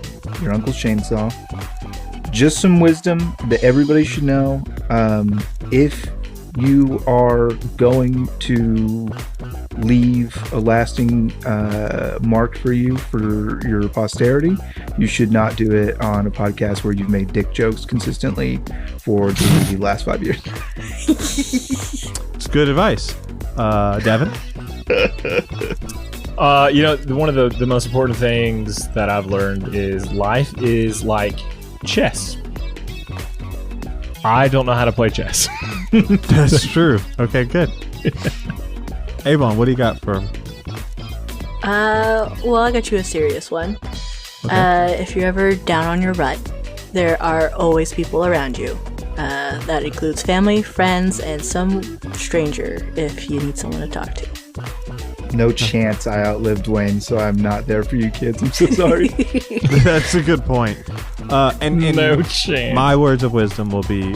your Uncle Shainsaw. Just some wisdom that everybody should know. If you are going to leave a lasting mark for you for your posterity, you should not do it on a podcast where you've made dick jokes consistently for the last 5 years. It's good advice. Devin? One of the most important things that I've learned is life is like chess. I don't know how to play chess. That's true. Okay, good. Avon, what do you got for him? Well, I got you a serious one. Okay. If you're ever down on your rut, there are always people around you. That includes family, friends, and some stranger if you need someone to talk to. No chance I outlived Dwayne, so I'm not there for you kids. I'm so sorry. That's a good point. And No chance. My words of wisdom will be: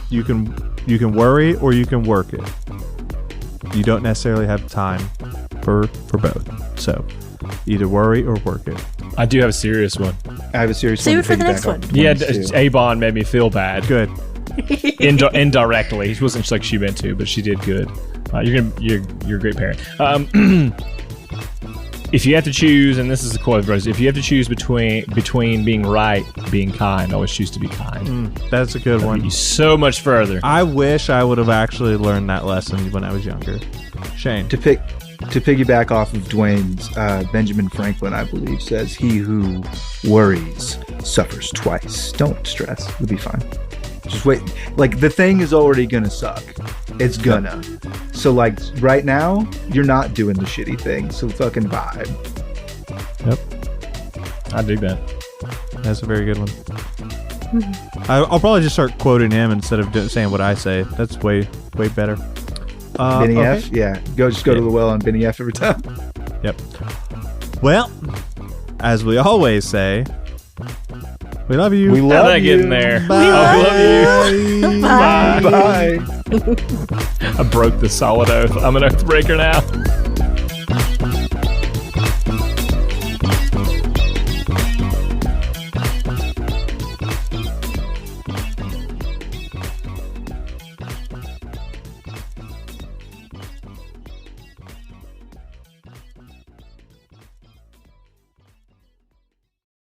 you can worry or you can work it. You don't necessarily have time for both. So either worry or work it. I do have a serious one. I have a serious Save one it for the to next piggyback one. on Yeah, Dwayne's too. Avon made me feel bad. Good. Indirectly. It wasn't like she meant to, but she did good. You're a great parent. If you have to choose, and this is the quote, brothers, if you have to choose between being right, being kind, always choose to be kind. That's a good That'll one. get you so much further. I wish I would have actually learned that lesson when I was younger. Shane. To piggyback off of Dwayne's, Benjamin Franklin, I believe, says, "He who worries suffers twice." Don't stress; you'll be fine. Just wait. Like, the thing is already gonna suck. It's gonna. So, like, right now, you're not doing the shitty thing. So fucking vibe. Yep. I dig that. That's a very good one. I'll probably just start quoting him instead of saying what I say. That's way better. Benny okay. F. Yeah. Go to the well on Benny F every time. Yep. Well, as we always say, we love you. We I'm love not you. getting there. Bye. I love you. Bye. Bye. I broke the solid oath. I'm an oath breaker now.